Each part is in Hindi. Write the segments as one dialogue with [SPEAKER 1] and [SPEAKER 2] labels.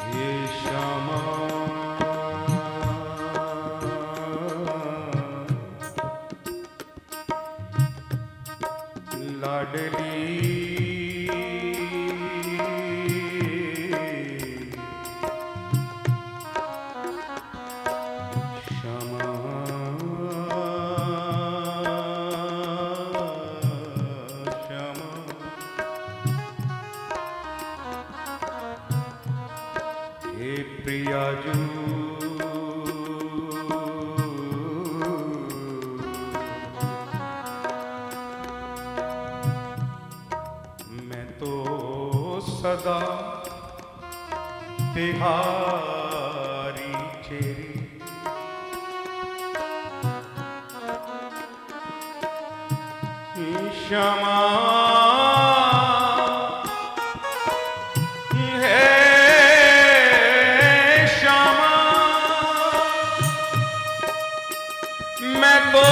[SPEAKER 1] हे श्यामा लाडली श्यामा श्यामा हे प्रियाजू मैं तो सदा तिहारी चेरी श्यामा हे श्यामा मैं तो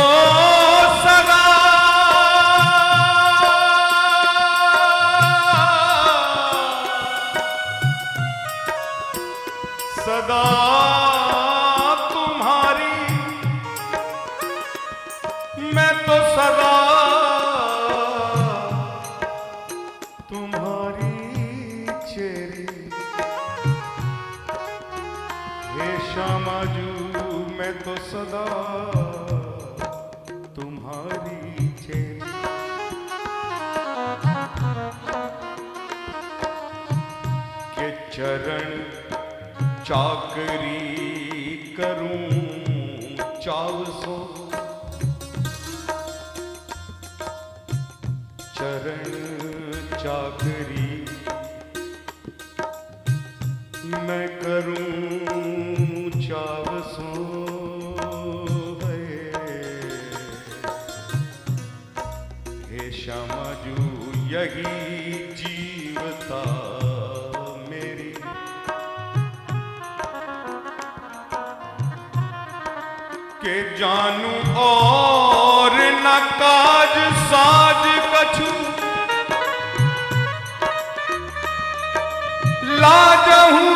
[SPEAKER 1] सदा सदा तुम्हारी मैं तो सदा तुम्हारी चेरी हे श्यामाजू मैं तो सदा तुम्हारी चेरी के चरण चाकरी करूं चाव सो चरण चाकरी मैं करूं चाव सो हे श्यामाजू यही जीवता मेरी के जानू और न काज साज कछु लाजहूं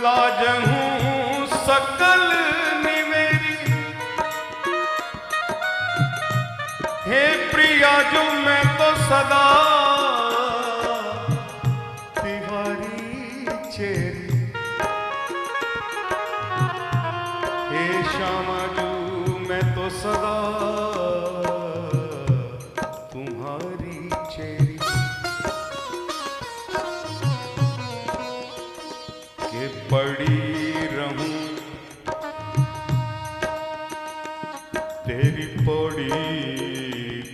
[SPEAKER 1] लाजहूं सकल निवेरी हे प्रिया जो मैं तो सदा चेरी हे श्यामाजू मैं तो सदा तुम्हारी चेरी के पड़ी रहूं तेरी पौड़ी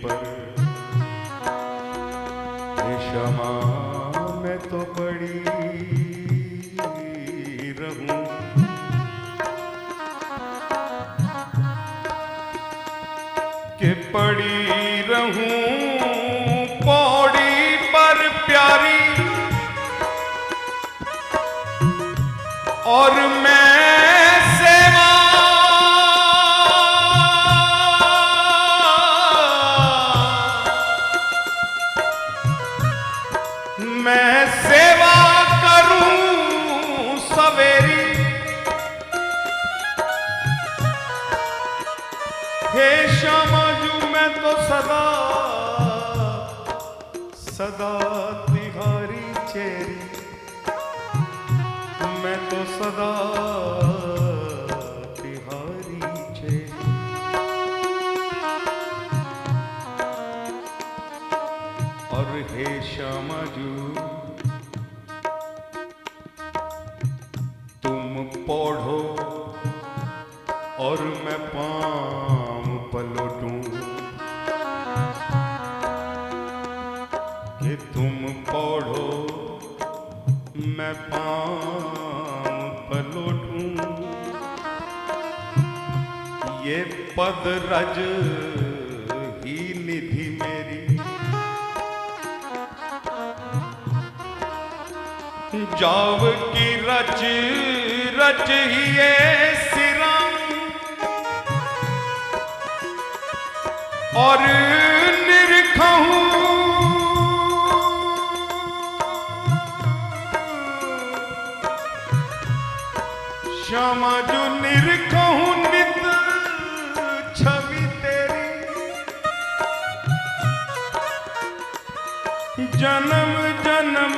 [SPEAKER 1] पर हे श्यामा मैं तो पड़ी रहूं के पड़ी रहूं पौड़ी पर प्यारी और मैं सेवा मैं सेवा करूं सवेरी हे श्यामाजू मैं तो सदा सदा तिहारी चेरी मैं तो सदा तिहारी चेरी और हे श्यामाजू तुम पढ़ो और मैं पाम पलटूं कि तुम पढ़ो मैं पाम पलटूं ये पद रज ही निधि मेरी जाव की रच रच ही ये सिरा और निरखहूं श्यामा जो निरखहूं नित छवि तेरी, जन्म जन्म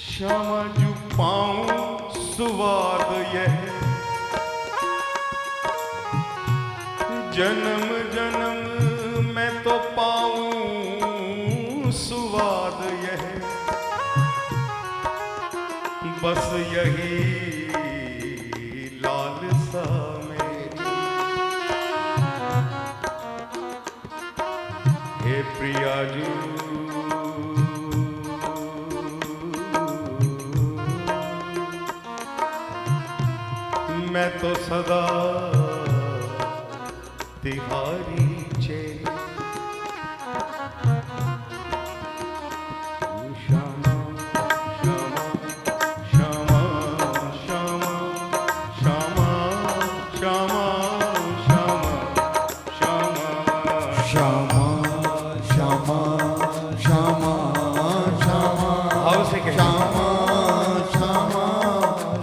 [SPEAKER 1] श्यामा जो पाऊं सुवाद यह, जन्म जन्म मैं तो पाऊं सुवाद यह, बस यही लालसा मेरी। हे प्रियाजू मैं तो सदा तिहारी चेला, श्यामा श्यामा श्यामा श्यामा श्यामा श्यामा श्यामा श्यामा
[SPEAKER 2] श्यामा श्यामा श्यामा
[SPEAKER 1] भाव से कहें
[SPEAKER 2] श्यामा श्यामा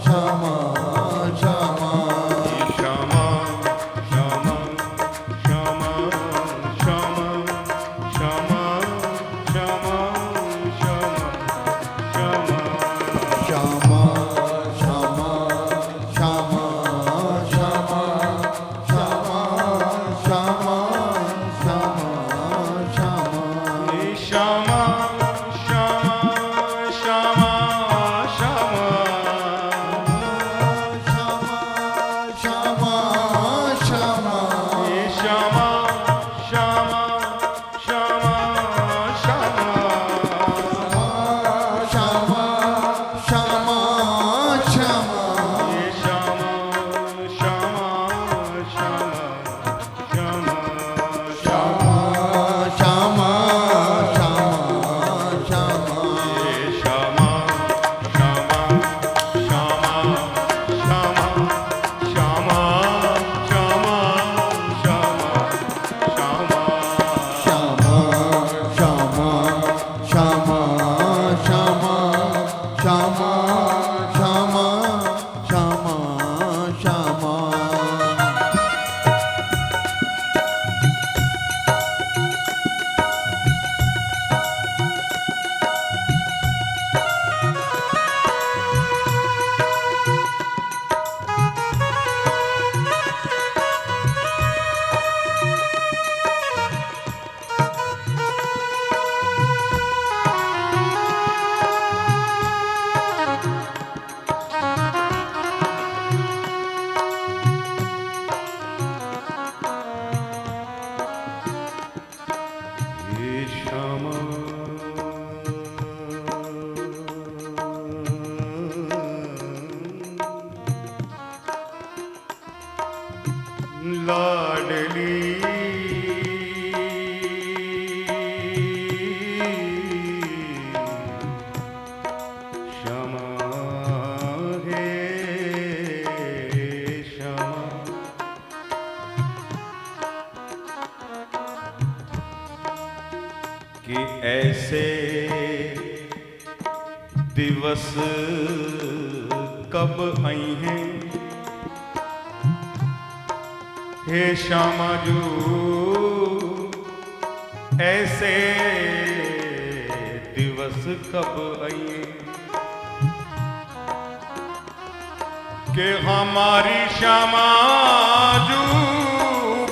[SPEAKER 2] श्यामा श्यामा
[SPEAKER 1] श्यामा श्यामा श्यामा श्यामा श्यामा श्यामा श्यामा
[SPEAKER 2] श्यामा श्यामा श्यामा श्यामा श्यामा श्यामा श्यामा श्यामा
[SPEAKER 1] लाडली श्यामा हे श्यामा, कि ऐसे दिवस कब आई हैं हे श्यामा जू, ऐसे दिवस कब आए कि हमारी श्यामा जू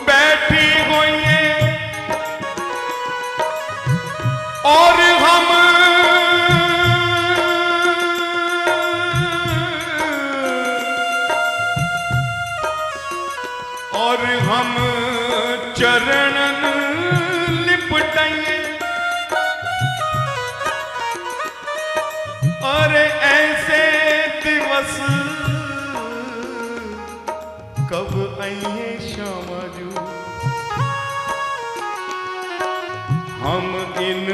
[SPEAKER 1] बैठी हुई है और हम चरणन लिपटाइए, और ऐसे दिवस कब आइए श्यामा जू, हम इन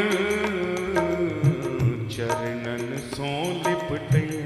[SPEAKER 1] चरणन सो लिपटाइए।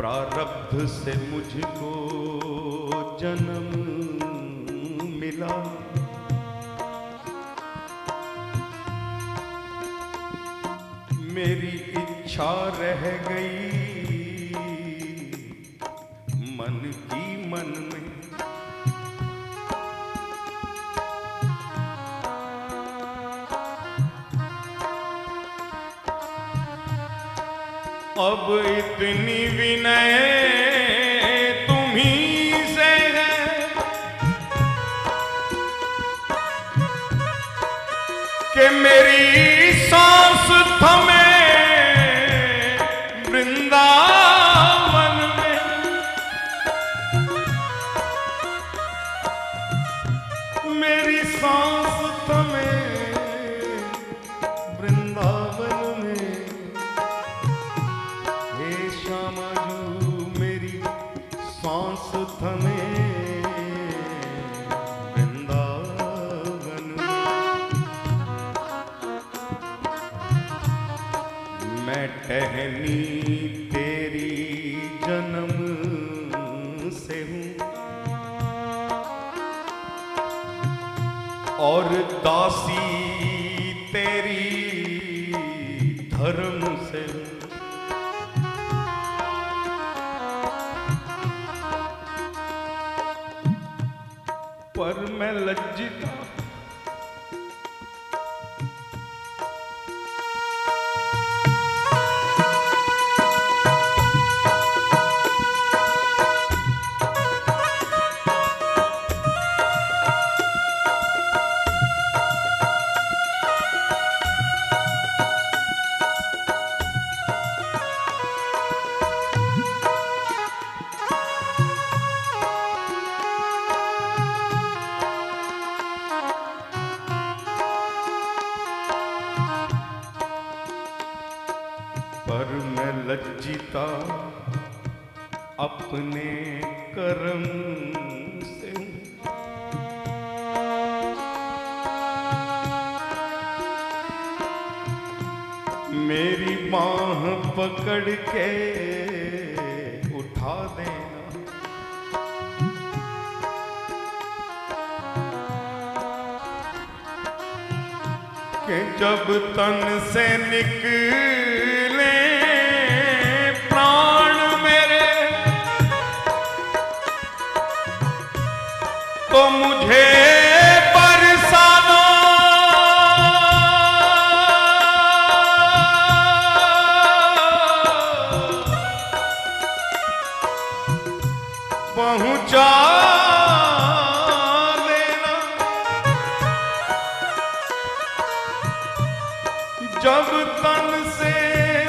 [SPEAKER 1] प्रारब्ध से मुझको जन्म मिला, मेरी इच्छा रह गई मन की मन में। अब इतनी विनय तुम्ही से है कि मेरी सांस थमे वृंदावन में। मेरी सांस थमे वृंदावन में। मेरी सांस थमे वृंदावन में। मैं टहनी तेरी जन्म से हूँ और दासी तेरी धर्म से हूँ। पर मैं लज्जित पर मैं लज्जिता अपने कर्म से। मेरी बाह पकड़ के उठा देना, कि जब तन से निकले प्राण मेरे तो मुझे बरसाना। पहुंचा देना जब तन से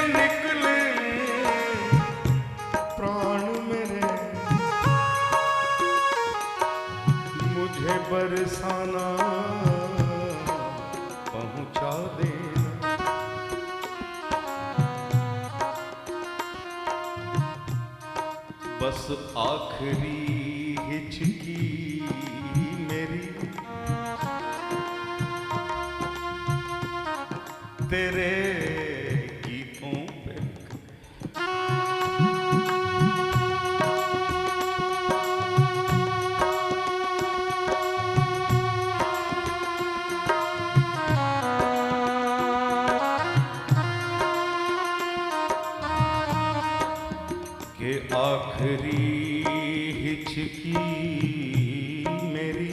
[SPEAKER 1] निकले प्राण मेरे, मुझे बरसाना पहुंचा देना। बस आखिरी हिचकी मेरी तेरे गीतों पे। के आखिरी हिचकी मेरी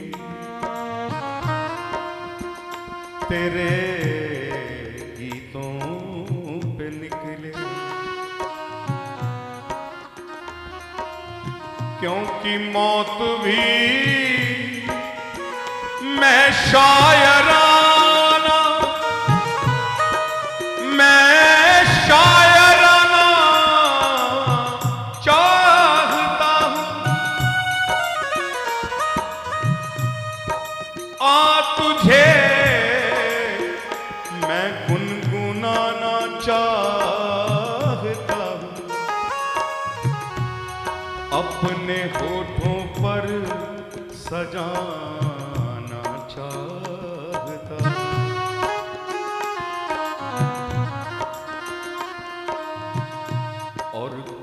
[SPEAKER 1] तेरे गीतों पे निकले। क्योंकि मौत भी मैं शायराना, मैं शायराना चाहता हूँ। आ तुझे मैं गुनगुनाना चाहता हूँ, अपने होठों पर सजाना चाहता हूँ। और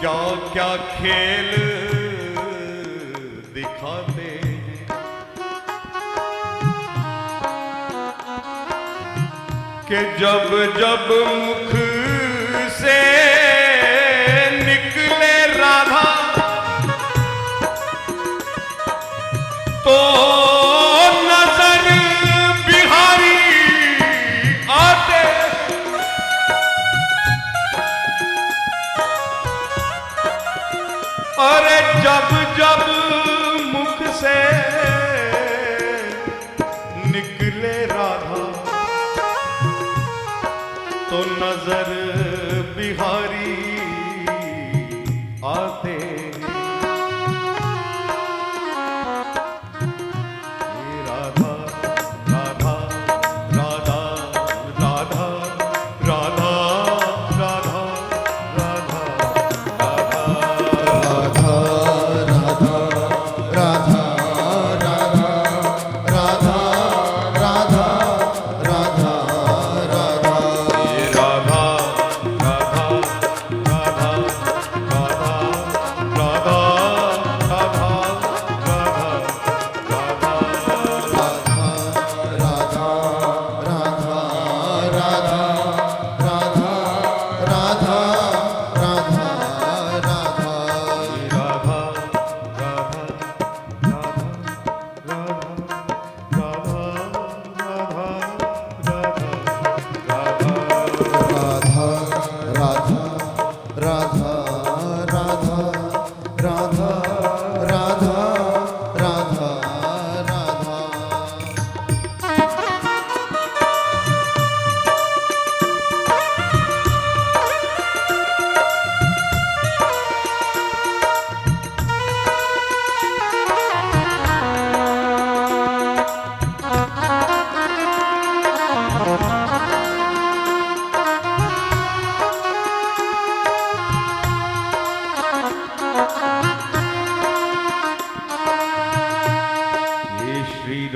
[SPEAKER 1] क्या क्या खेल दिखाते हैं। कि जब जब मुख से निकले राधा तो नजर बिहारी आते। अरे जब जब मुख से निकले राधा तो नजर बिहारी आते। राधा राधा राधा राधा राधा राधा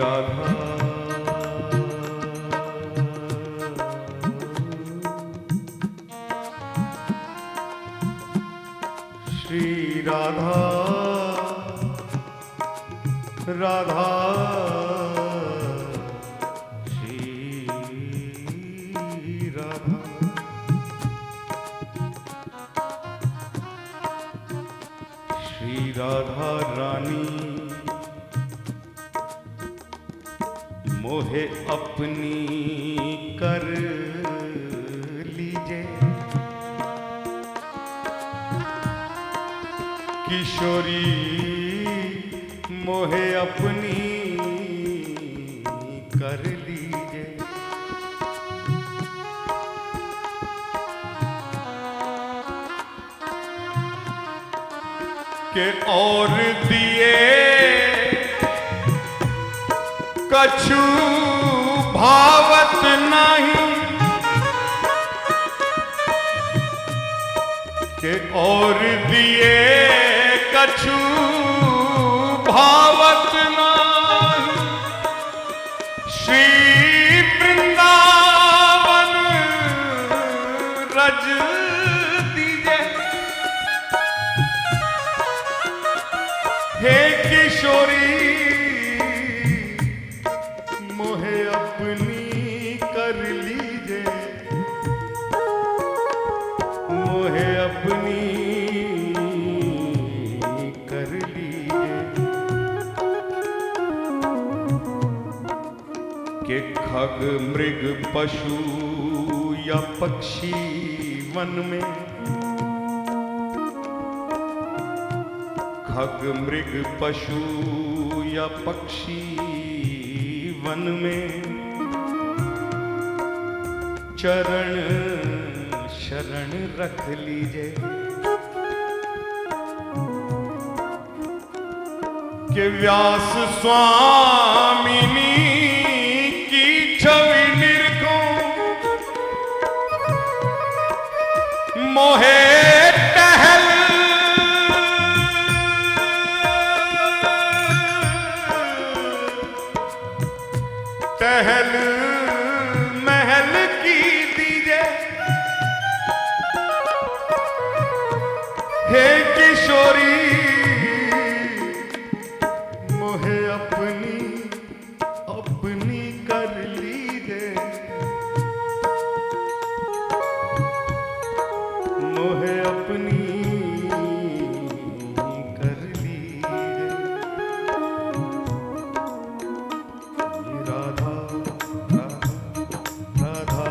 [SPEAKER 1] राधा श्री राधा राधा श्री राधा श्री राधा रानी मोहे अपनी कर लीजे। किशोरी मोहे अपनी कर लीजे। के और दिए कछु भावत नहीं। के और दिए कछु भावत नहीं। श्री वृंदावन रज दीजे। हे किशोरी मोहे अपनी कर लीजे। मोहे अपनी कर लीजे। के खग मृग पशु या पक्षी वन में। खग मृग पशु या पक्षी वन में चरण शरण रख लीजे। कि व्यास स्वामिनी की छवि निरखूं। मोहे टहल टहल महल की दीजे। हे किशोरी मोहे अपनी अपनी कर ली रे, मोहे अपनी कर ली रे। राधा राधा राधा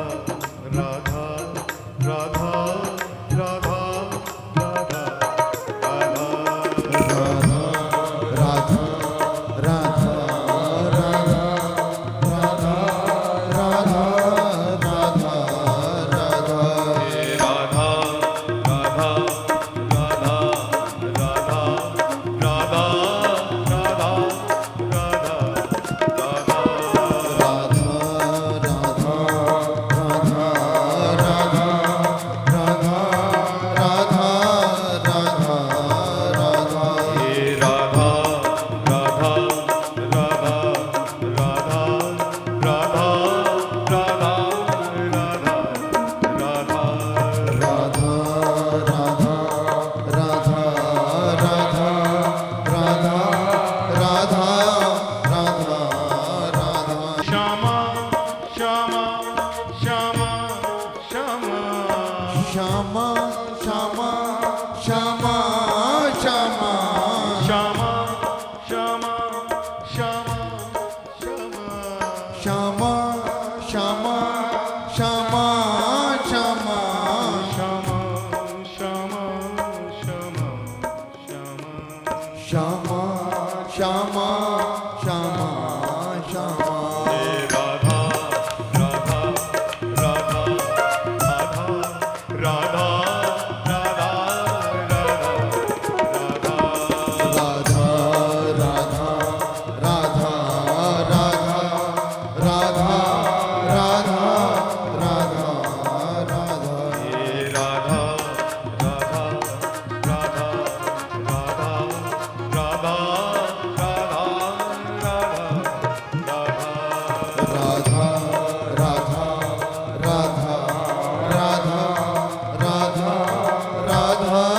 [SPEAKER 1] राधा राधा राधा
[SPEAKER 2] श्यामा श्यामा श्यामा श्यामा
[SPEAKER 1] श्यामा श्यामा श्यामा श्यामा
[SPEAKER 2] श्यामा श्यामा श्यामा श्यामा
[SPEAKER 1] श्यामा श्यामा श्यामा
[SPEAKER 2] श्यामा श्यामा श्यामा श्यामा
[SPEAKER 1] राधा राधा राधा राधा राधा राधा
[SPEAKER 2] राधा राधा राधा राधा राधा राधा राधा
[SPEAKER 1] राधा राधा राधा राधा राधा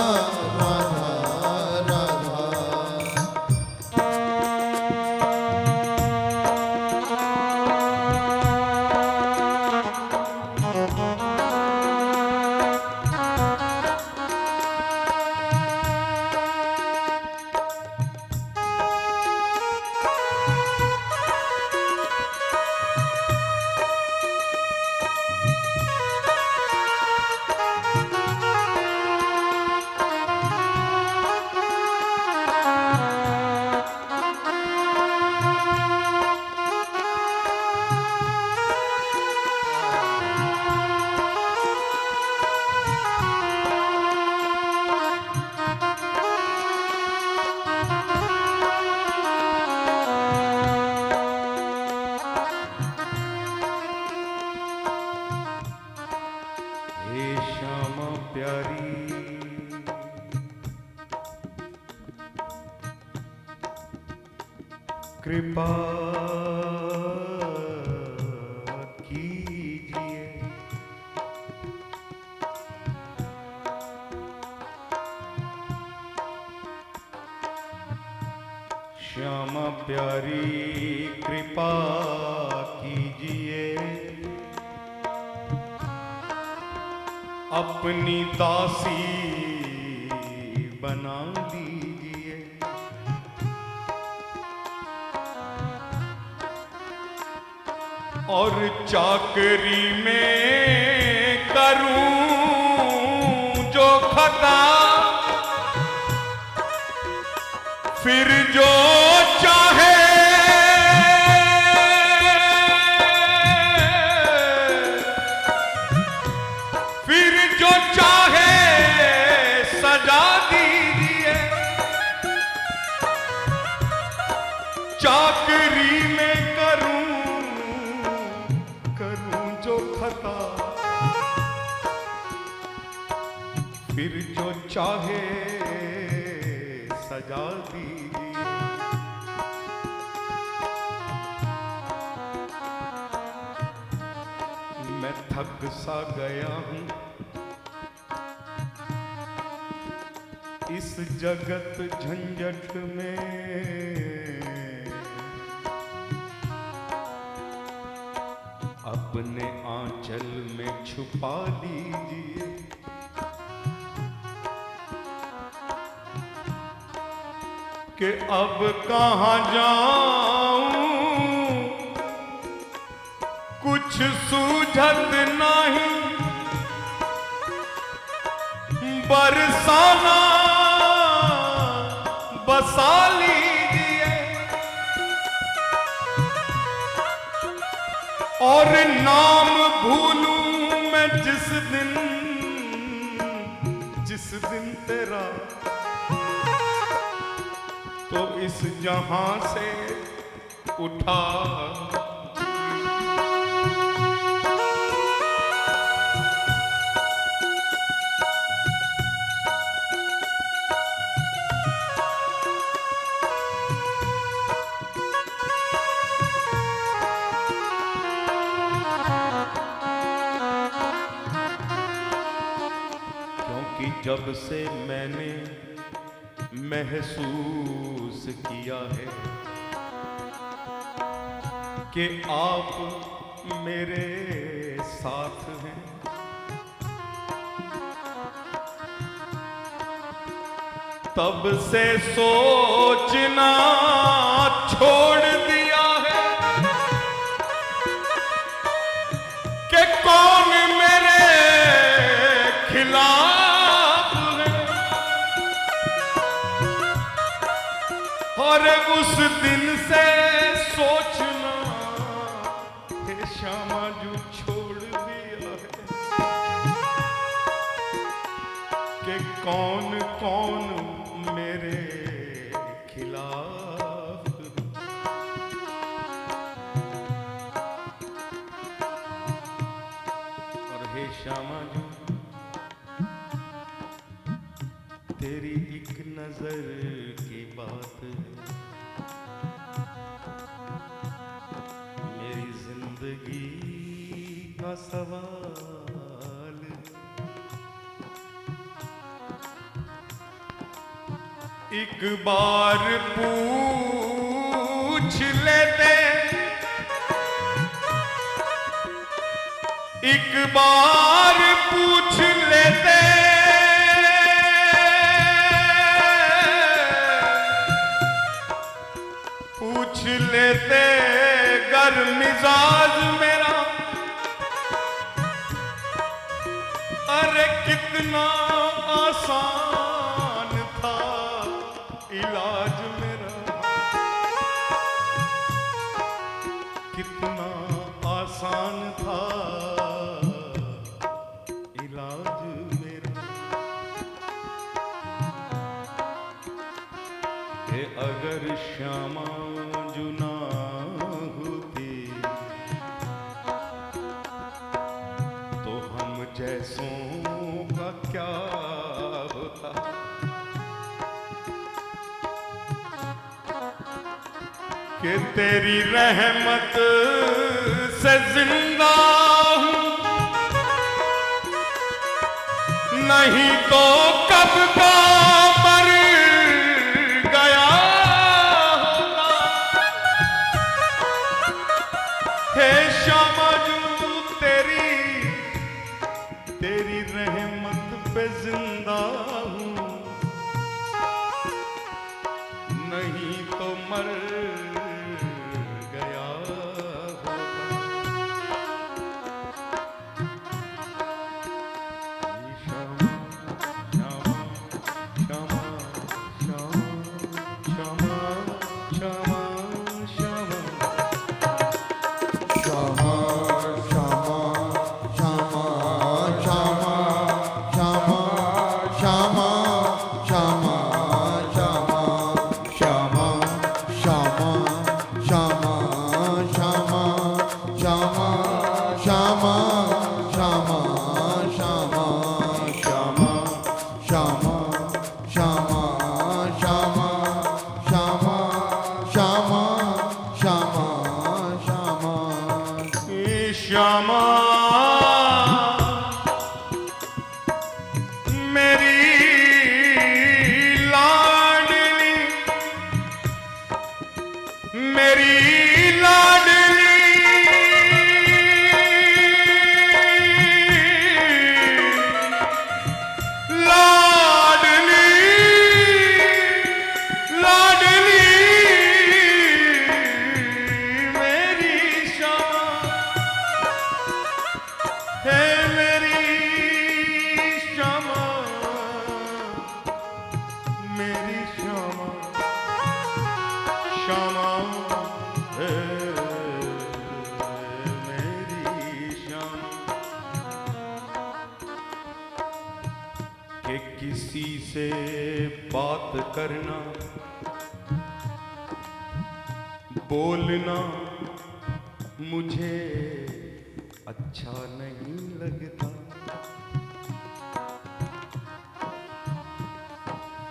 [SPEAKER 1] हे श्यामा प्यारी कृपा कीजिए, श्यामा प्यारी कृपा कीजिए, अपनी दासी बना लीजिए। और चाकरी में करूं जो खता, फिर जो चाहे सजा दीजिए। चाकरी में करूं जो खता, फिर जो चाहे सजा दीजिए। मैं थक सा गया हूं इस जगत झंझट में अपने आंचल में छुपा लीजिए। कि अब कहाँ जाऊं कुछ सूझत नहीं, बरसाना बसा लीजिए। और नाम भूलूं मैं जिस दिन तेरा, तो इस जहां से उठा जब से मैंने महसूस किया है कि आप मेरे साथ हैं, तब से सोचना छोड़ दिया है कि कौन मेरे खिलाफ। और उस दिन से सोचना हे श्यामा जो छोड़ दिया है कि कौन कौन मेरे खिलाफ। और हे श्यामा जो तेरी एक नजर की बात मेरी जिंदगी का सवाल। एक बार पूछ लेते, एक बार पूछ लेते, पूछ लेते गर मिजाज मेरा। अरे कितना आसान था इलाज मेरा, कितना आसान था इलाज मेरा। कि अगर श्यामा जुना होती तो हम जैसों का क्या होता। कि तेरी रहमत से जिंदा हूं, नहीं तो कब का मर गया होगा। हे श्यामा जो तेरी रहमत पे जिंदा हूं, नहीं तो मर गया होगा।
[SPEAKER 2] श्यामा
[SPEAKER 1] से बात करना बोलना मुझे अच्छा नहीं लगता।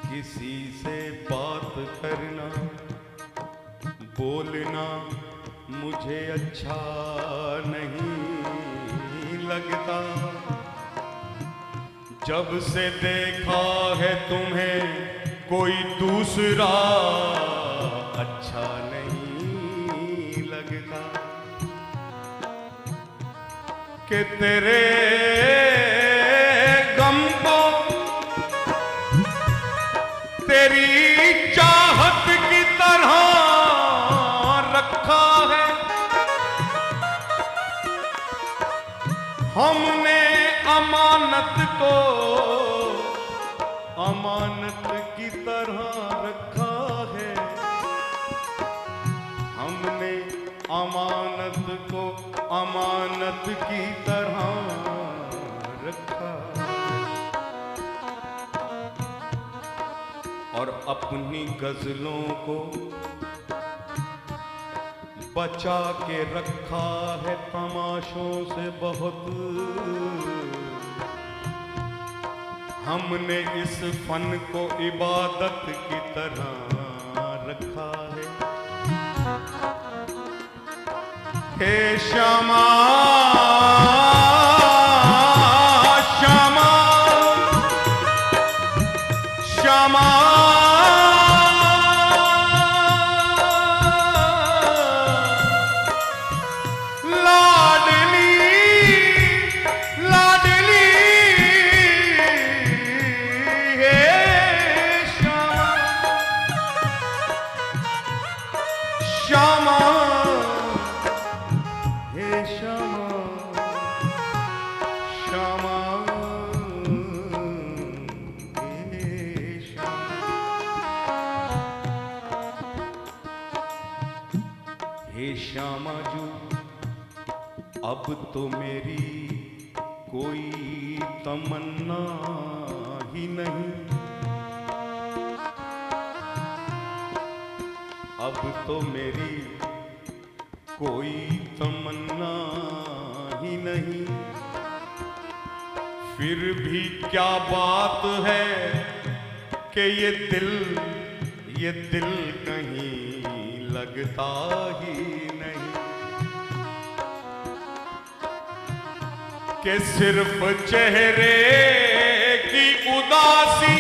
[SPEAKER 1] किसी से बात करना बोलना मुझे अच्छा नहीं लगता। जब से देखा है तुम्हें कोई दूसरा अच्छा नहीं लगता। कि तेरे गम को तेरी चाहत की तरह रखा है। हमने अमानत को अमानत की तरह रखा है। हमने अमानत को अमानत की तरह रखा और अपनी गजलों को बचा के रखा है तमाशों से बहुत। हमने इस फन को इबादत की तरह रखा है। हे श्यामा श्यामा श्यामा श्यामा हे श्यामा श्यामा हे श्यामा। हे श्यामा जो अब तो मेरी कोई तमन्ना ही नहीं। अब तो मेरी कोई तमन्ना ही नहीं। फिर भी क्या बात है कि ये दिल कहीं लगता ही नहीं। कि सिर्फ चेहरे की उदासी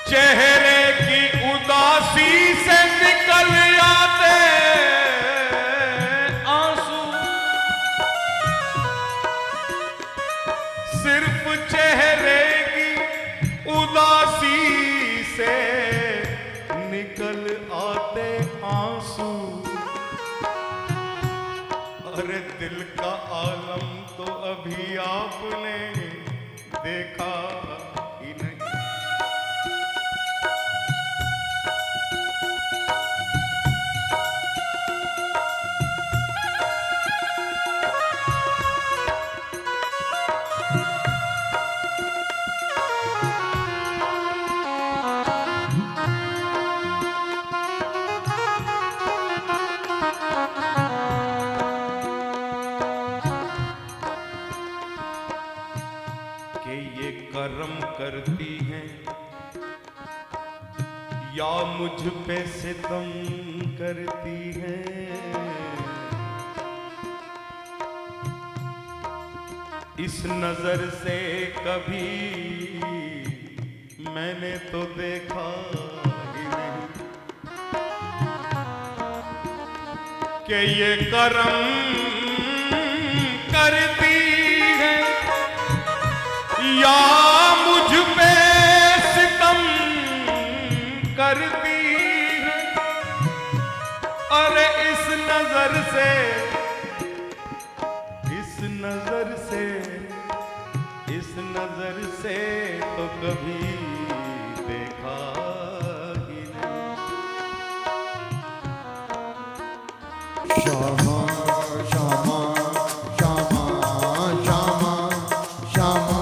[SPEAKER 1] चेहरे की उदासी से निकल आते आंसू। सिर्फ चेहरे की उदासी से निकल आते आंसू। अरे दिल का आलम तो अभी आपने देखा ही नहीं। कि ये करम करती हैं या मुझ पे सितम करती हैं। इस नजर से कभी मैंने तो देखा ही नहीं। कि ये करम करती है या मुझ पे सितम करती है। अरे इस नजर से तो कभी देखा ही नहीं।
[SPEAKER 2] श्यामा श्यामा श्यामा श्यामा श्यामा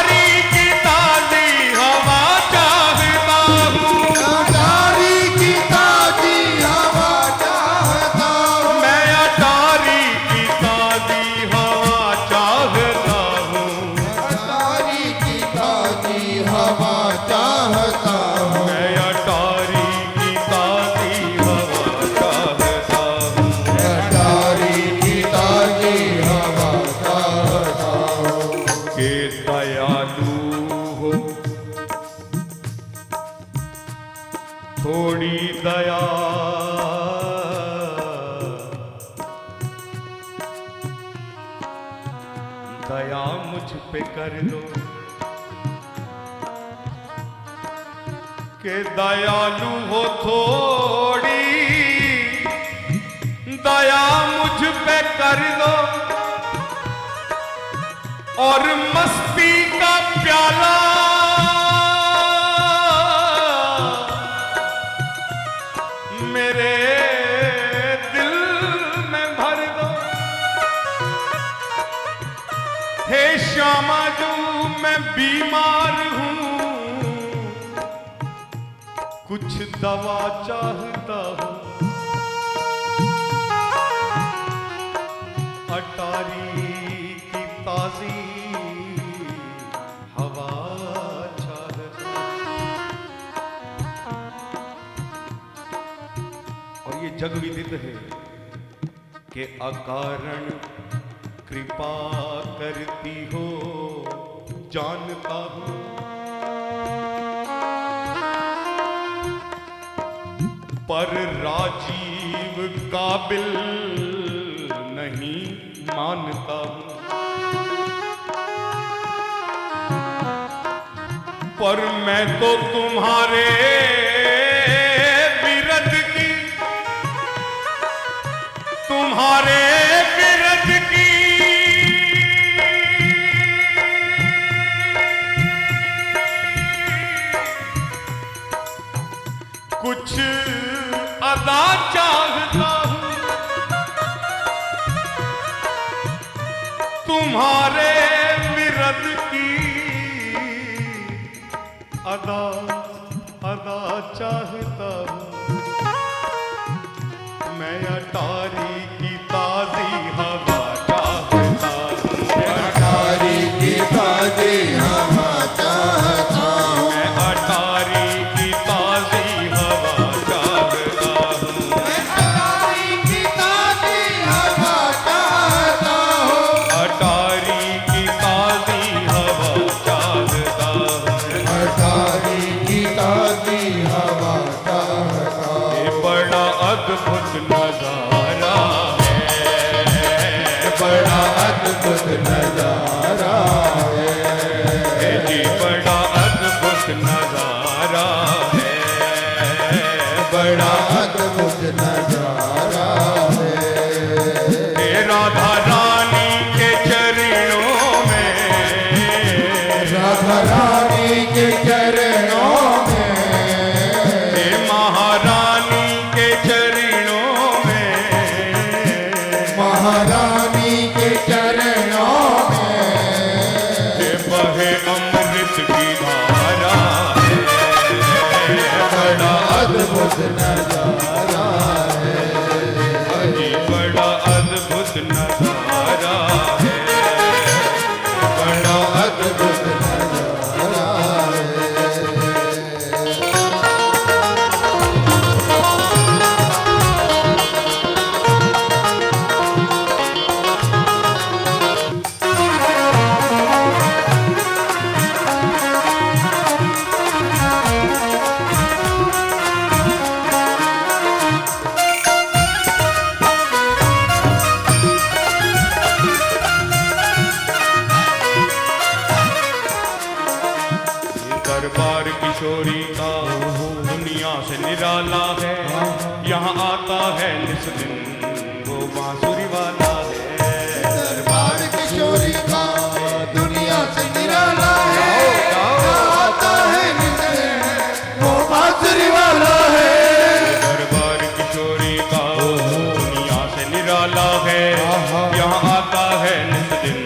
[SPEAKER 1] के दयालु हो, थोड़ी दया दया मुझ पे कर दो, के दयालु हो थोड़ी दया मुझ पे कर दो, और मस्ती का प्याला मेरे दिल में भर दो। हे श्यामा जो मैं बीमार हूं, कुछ दवा चाहता हूं, अटारी की ताजी हवा चाहता हूं। और ये जग विदित है कि अकारण कृपा करती हो, जानता हूं। पर राजीव काबिल नहीं मानता हूं, पर मैं तो तुम्हारे विरध की, तुम्हारे विरध की कुछ अदा चाहता हूं, तुम्हारे विरध की अदा अदा चाहता हूं। मैं अटारी की ताजी हवा चाहता हूं,
[SPEAKER 2] अटारी की ताजी हवा चाहता हूँ,
[SPEAKER 1] मैं अटारी की ताजी हवा चाहता हूं,
[SPEAKER 2] अटारी की ताजी हवा चाहता हूँ,
[SPEAKER 1] अटारी की ताजी हवा चाहता हूं।
[SPEAKER 2] अटारी की ताजी हवा चाहता हूँ।
[SPEAKER 1] ये बड़ा अद्भुत नजारा है,
[SPEAKER 2] बड़ा अद्भुत नजारा है,
[SPEAKER 1] है जी बड़ा अद्भुत नजारा है,
[SPEAKER 2] बड़ा अद्भुत नजारा है।
[SPEAKER 1] हे राधा रानी के चरणों में,
[SPEAKER 2] राधा रानी के चरणों में,
[SPEAKER 1] हे महारानी के चरणों में,
[SPEAKER 2] महारानी के चरणों में,
[SPEAKER 1] हे बहे अमृत की धारा है,
[SPEAKER 2] बड़ा अद्भुत नजारा है,
[SPEAKER 1] जी बड़ा अद्भुत नजारा है।
[SPEAKER 2] बड़ा अद्भुत नजारा है।
[SPEAKER 1] दरबार किशोरी का दुनिया से निराला है, यहाँ आता है निस दिन वो बांसुरी वाला है।
[SPEAKER 2] दरबार किशोरी का दुनिया से निराला है, आता है नित्य वो बांसुरी वाला है।
[SPEAKER 1] दरबार किशोरी का दुनिया से निराला है, यहाँ आता है निस दिन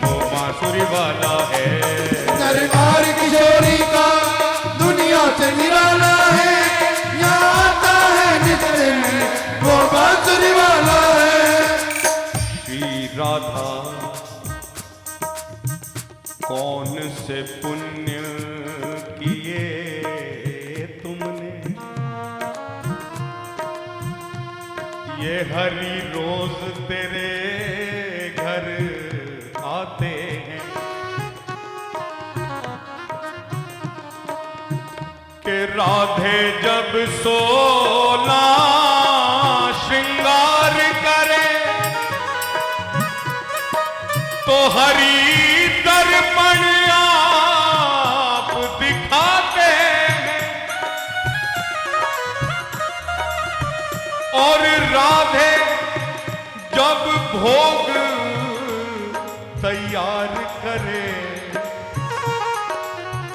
[SPEAKER 1] वो बांसुरी वाला है।
[SPEAKER 2] दरबार किशोरी का दुनिया से निराला है, यहाँ आता है नित्य वो बांसुरी वाला है।
[SPEAKER 1] श्री राधा कौन से पुण्य किए तुमने, ये हरि रोज तेरे घर आते हैं। राधे जब सोना श्रृंगार करे तो हरि दर्पण आप दिखाते हैं, और राधे जब भोग तैयार करे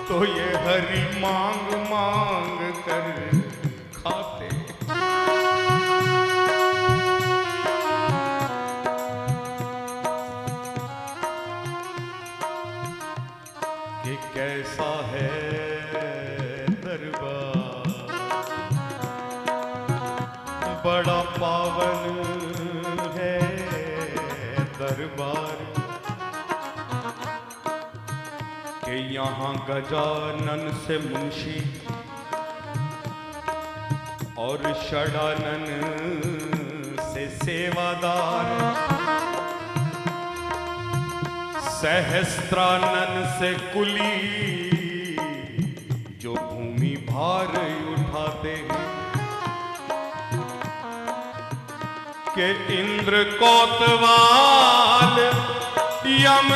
[SPEAKER 1] तो ये हरि मांग मांग कर खाते। कि कैसा है दरबार, बड़ा पावन है दरबार, कि यहाँ गजानन से मुंशी और षडानन से सेवादार, सहस्त्रानन से कुली जो भूमि भार उठाते हैं, के इंद्र कोतवाल यम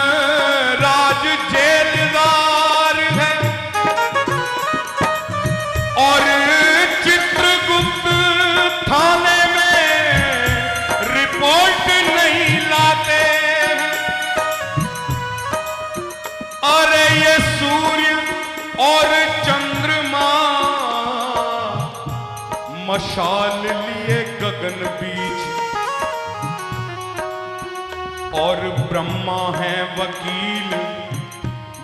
[SPEAKER 1] राज जेलदार है, और चित्रगुप्त थाने में रिपोर्ट नहीं लाते हैं। अरे ये सूर्य और चंद्रमा मशाल लिए गगन बीच, और ब्रह्मा है वकील,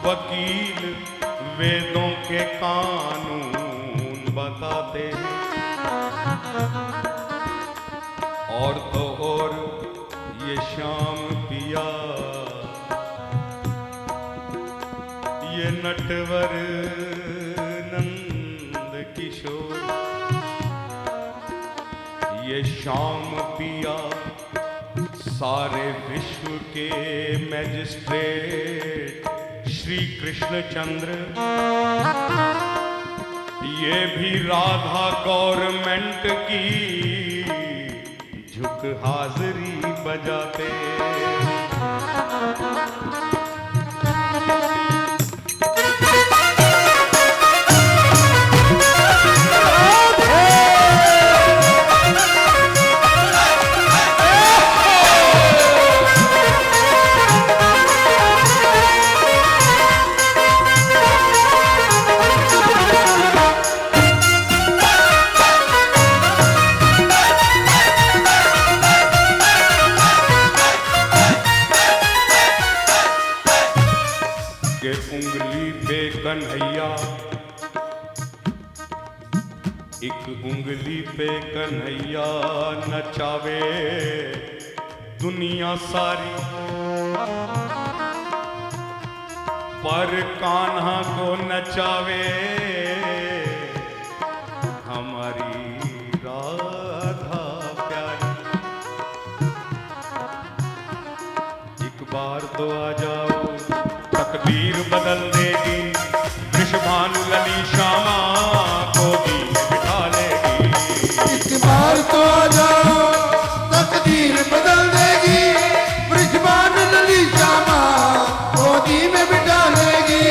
[SPEAKER 1] वकील वेदों के कानून बताते हैं। और तो और ये श्याम पिया, ये नटवर नंद किशोर, ये श्याम पिया सारे विश्व के मैजिस्ट्रेट श्री कृष्णचंद्र, ये भी राधा गवर्नमेंट की झुक हाजिरी बजाते। उंगली पे कन्हैया, एक उंगली पे कन्हैया नचावे दुनिया सारी, पर कान्हा को नचावे हमारी राधा प्यारी। एक बार तो आ जाओ, तकदीर बदल देगी, वृषभानु लली श्यामा गोदी में बिठा लेगी।
[SPEAKER 2] एक बार तो आ जाओ, तकदीर बदल देगी, वृषभानु लली श्यामा गोदी में बिठा लेगी।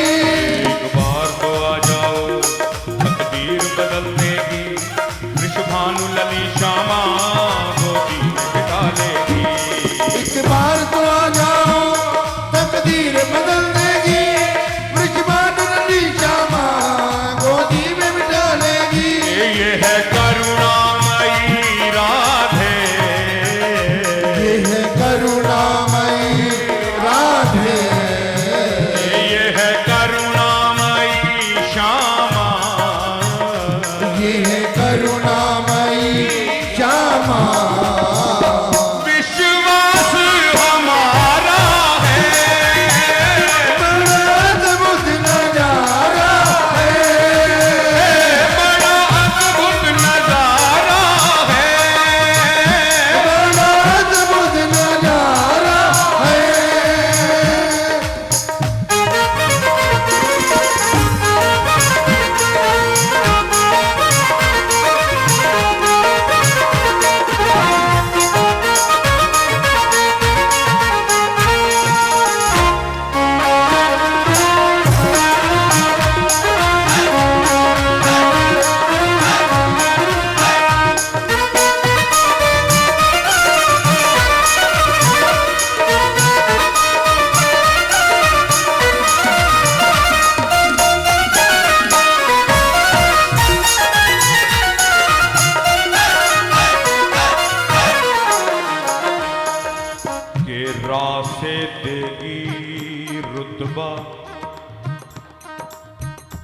[SPEAKER 1] एक बार तो आ जाओ, तकदीर बदल देगी, वृषभानु लली श्यामा गोदी में बिठा लेगी।
[SPEAKER 2] एक बार तो आ जाओ, तकदीर बदल देगी, वृषभानु लली श्यामा गोदी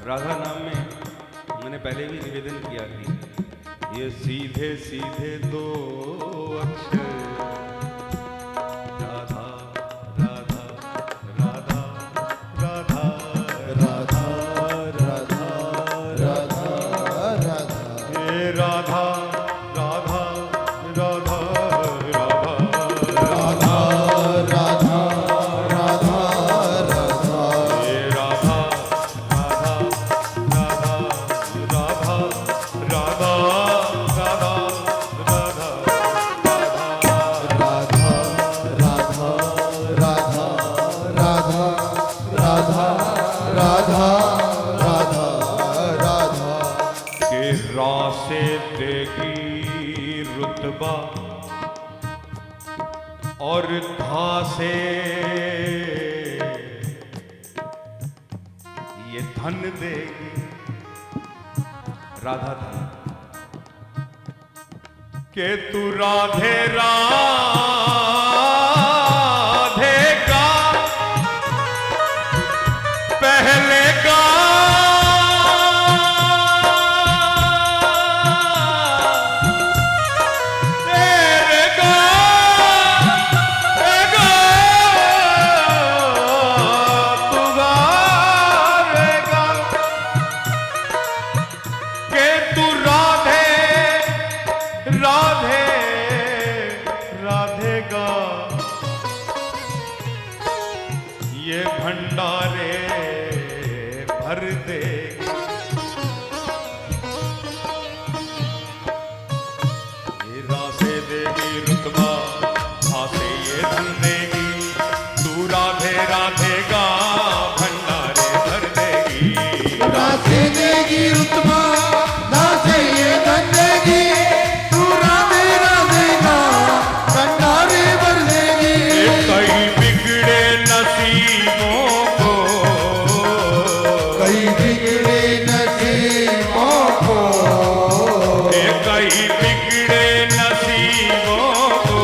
[SPEAKER 1] राधा नाम में मैंने पहले भी निवेदन किया कि ये सीधे सीधे दो अक्षर राधा राधा राधा राधा
[SPEAKER 2] राधा राधा राधा राधा
[SPEAKER 1] हे राधा राधा राधा राधा
[SPEAKER 2] राधा राधा राधा राधा
[SPEAKER 1] हे राधा राधा राधा राधा राधा राधा राधा
[SPEAKER 2] राधा राधा राधा राधा
[SPEAKER 1] के रासे देगी रुतबा और धा से ये धन देगी राधा धन के तू राधे राधे का पहले का तेरे का तू गाएगा के तू राधे राधे राधे गा ये भंडारे भर देगी ये रासे देगी रुतबा हाथे ये धन देगी तू राधे राधे गा भंडारे भर देगी
[SPEAKER 2] राधे देगी रुतबा दासे ये धन देगी तू राधे राधे का भंडारे भर देगी
[SPEAKER 1] कई बिगड़े नसीबों को
[SPEAKER 2] कई बिगड़े नसीबों को
[SPEAKER 1] कई बिगड़े नसीबों को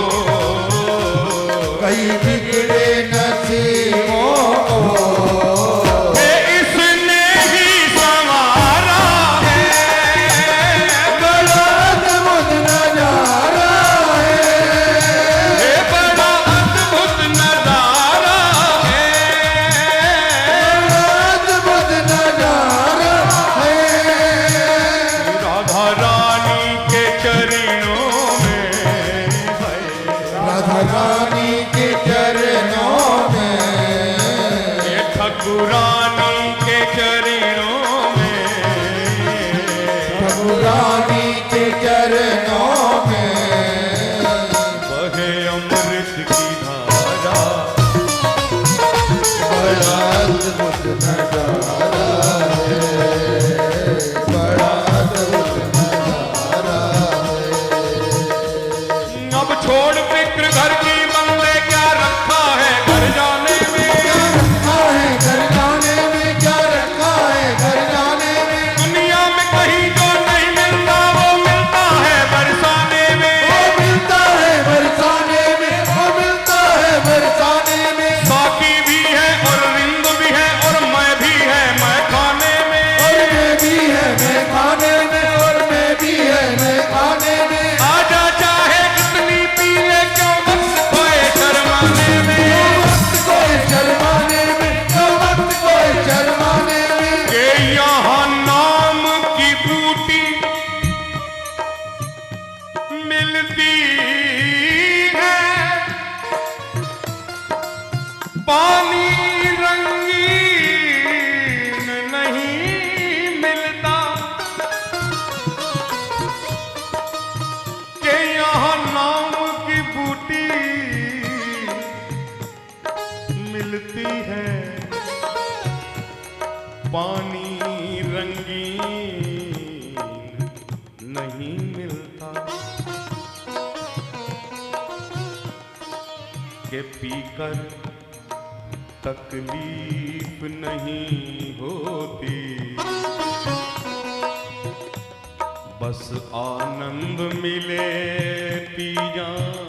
[SPEAKER 2] कई बिगड़े नसीबों को
[SPEAKER 1] इसने ही संवारा है
[SPEAKER 2] बड़ा अद्भुत नजारा है
[SPEAKER 1] बड़ा अद्भुत नजारा है
[SPEAKER 2] बड़ा अद्भुत नजारा है
[SPEAKER 1] राधा रानी के चरणों में
[SPEAKER 2] राधा रानी के चरणों में
[SPEAKER 1] ये ठकुरानी के चरणों में
[SPEAKER 2] ठकुरानी के चरणों में
[SPEAKER 1] बहे अमृत की धारा
[SPEAKER 2] बड़ा अद्भुत नजारा है बड़ा अद्भुत नजारा है
[SPEAKER 1] अब छोड़ फिक्र घर की बंगले क्या रखा है घर जाने में
[SPEAKER 2] क्या रखा है घर जाने में क्या रखा है घर जाने में
[SPEAKER 1] दुनिया में कहीं जो नहीं मिलता वो मिलता है बरसाने में
[SPEAKER 2] वो मिलता है बरसाने में वो मिलता है बरसाने में
[SPEAKER 1] बाकी भी है और रिंद भी है और मैं भी है मैं खाने में
[SPEAKER 2] और मैं भी है मैं खाने में और मैं भी है मैं खाने में
[SPEAKER 1] आजा चाहे कितनी पी ले क्यों बस खोए शर्माने में
[SPEAKER 2] वक्त कोई शर्माने में तो वक्त कोई शर्माने में
[SPEAKER 1] के यहाँ नाम की बूटी मिलती है पानी रंगीन नहीं मिलता के यहाँ नाम की बूटी मिलती है पानी रंगीन नहीं मिलता के पीकर तकलीफ नहीं होती बस आनंद मिले पी जान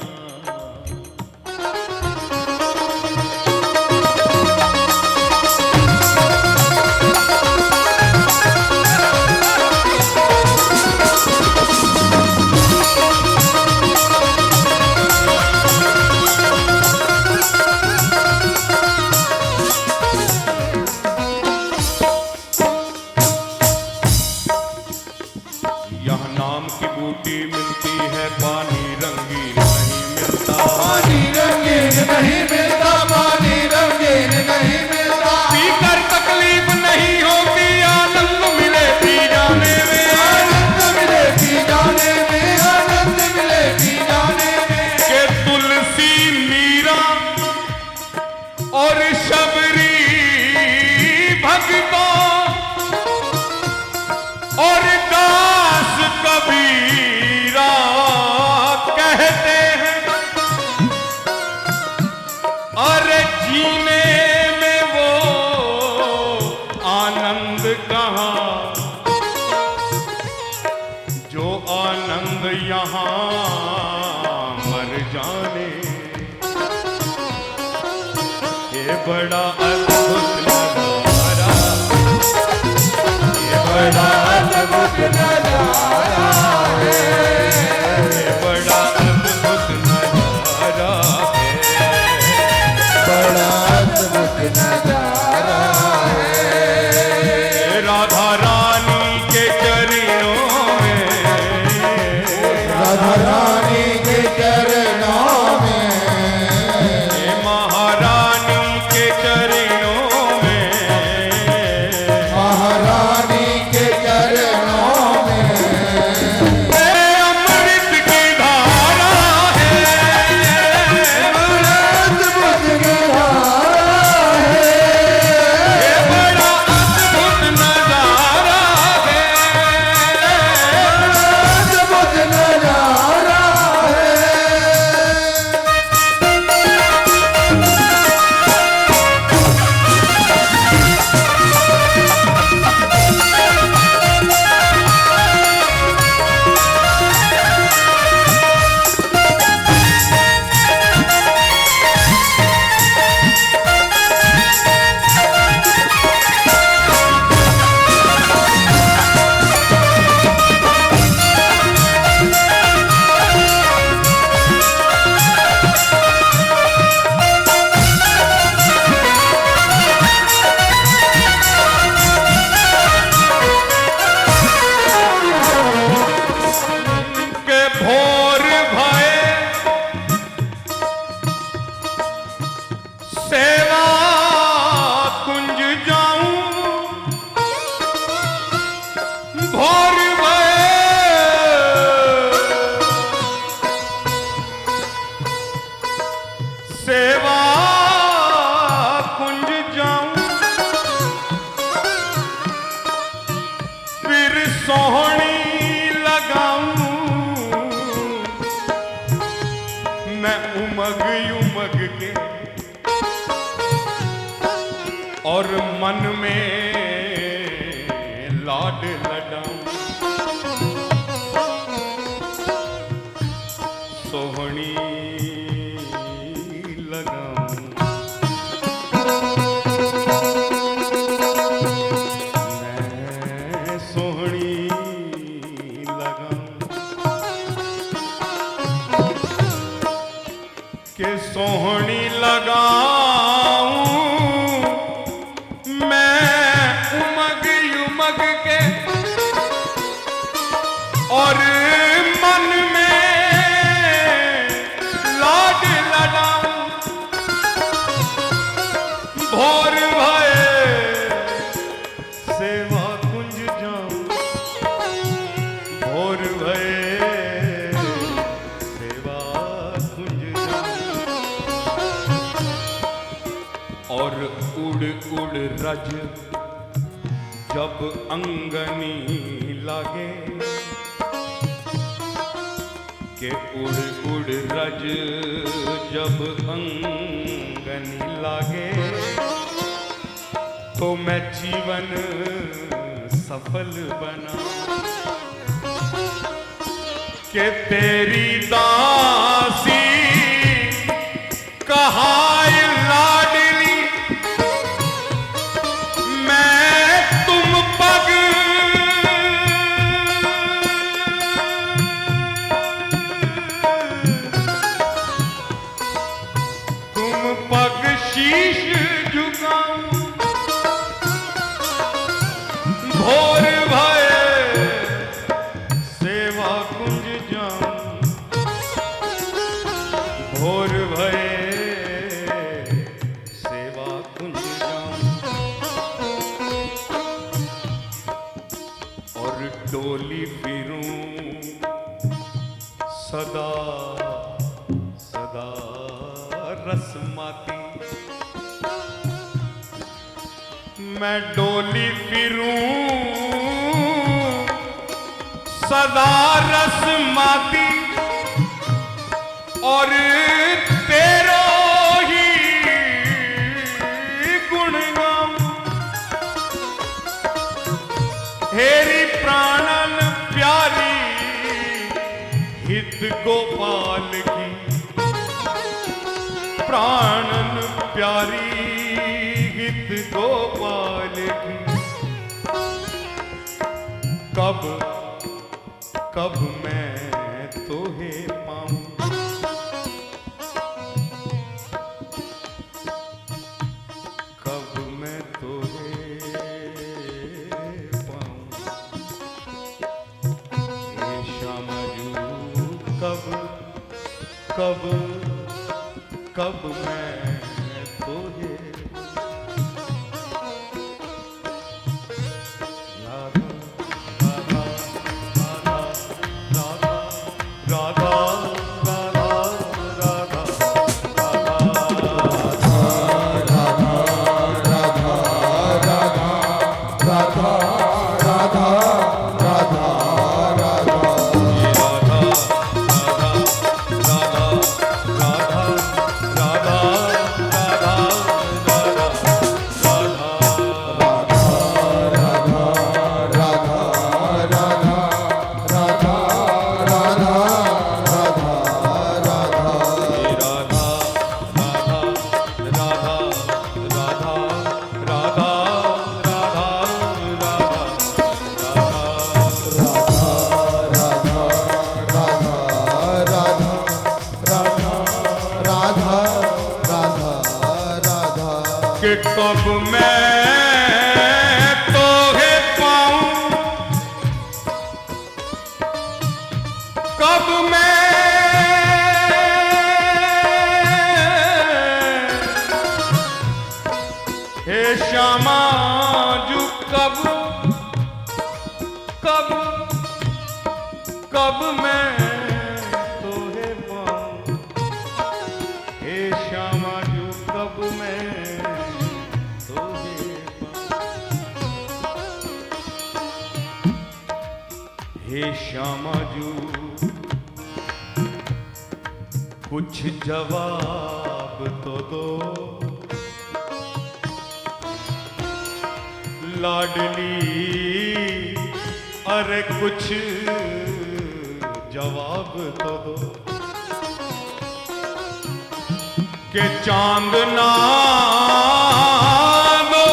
[SPEAKER 1] भक्तों और दास कबीरा कहते हैं, अरे जीने में वो आनंद कहाँ जो आनंद यहाँ मर जाने। ये बड़ा अद्भुत नजारा, ये बड़ा
[SPEAKER 2] अद्भुत नजारा है,
[SPEAKER 1] ये बड़ा अद्भुत नजारा है,
[SPEAKER 2] बड़ा अद्भुत नजारा है।
[SPEAKER 1] राधा रानी के चरणों में,
[SPEAKER 2] राधा रानी के चरणों में,
[SPEAKER 1] ये महारानी के चरणों में,
[SPEAKER 2] महारानी के चरणों में,
[SPEAKER 1] ये अमृत की धारा है,
[SPEAKER 2] बड़ा अद्भुत नजारा है,
[SPEAKER 1] ये बड़ा अद्भुत नजारा है।
[SPEAKER 2] अद्भुत नजारा है। के भोर भय सेवा कुंज जाऊं, भोर भय सेवा कुंज जाऊं, फिर सोहनी लगाऊं, मैं उमग उमग के और मन में लाड लडाऊं, सोहनी लगाऊं, मैं सोहनी लगाऊं, के सोहनी लगाऊं, मैं उमग उमग के और मन में लाड लडाऊं, भोर भये सेवा कुंज जाऊं, भोर भये सेवा कुंज जाऊं, और उड़ उड़ रज जब अंगनी लागे, के उड़ उड़ रज जब अंगनी लागे, तो मैं जीवन सफल बना, के तेरी दासी कहाय लाडली, मैं तुम पग तुम पग शीश झुकाऊं, भोर भये सेवा कुंज जाऊं,
[SPEAKER 1] मैं डोली फिरूं सदा रस माती और तेरो ही गुण गाऊं। हेरी प्राणन प्यारी हित गोपाल की, प्राणन प्यारी हित गोपाल की। कब कब मैं तोहे पाऊं, कब मैं तोहे पाऊं। हे श्यामजू कब कब कब मैं तोहे। राधा राधा राधा कि कब मैं तोहे पाऊं, कब मैं हे श्यामा जू कब कब कब मैं तोहे पाऊं। हे श्यामा जू कब मैं तोहे पाऊं। हे श्यामा जू कुछ जवाब तो दो, लाडली अरे कुछ जवाब तो दो। के चांद ना दो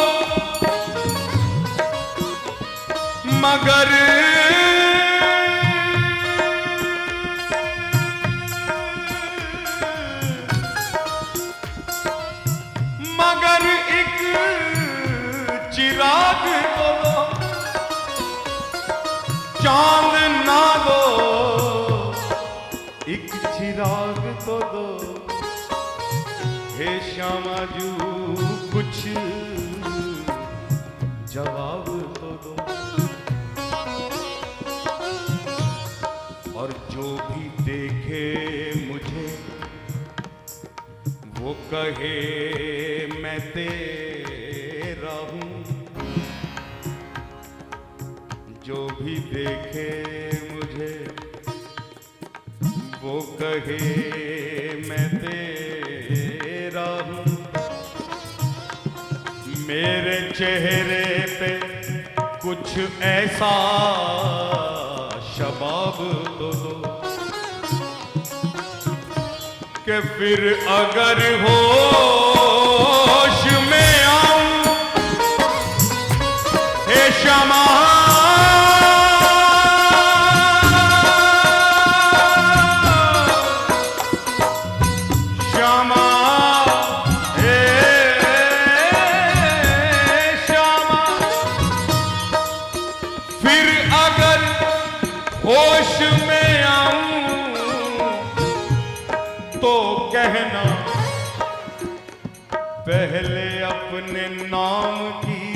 [SPEAKER 1] मगर मगर एक चिराग तो दो। चांद ना दो एक चिराग तो दो। हे श्यामा जू कुछ जवाब तो दो। और जो भी देखे मुझे वो कहे मैं तेरा हूं। जो भी देखे मुझे वो कहे मैं तेरा हूं। मेरे चेहरे पे कुछ ऐसा शबाब तो दो कि फिर अगर होश में आऊं। हे श्यामा श्यामा हे श्यामा फिर अगर होश में आऊं तो कहना पहले अपने नाम की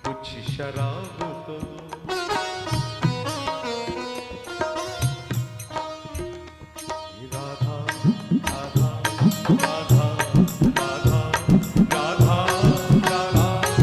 [SPEAKER 1] कुछ शराब तो राधा राधा राधा राधा राधा राधा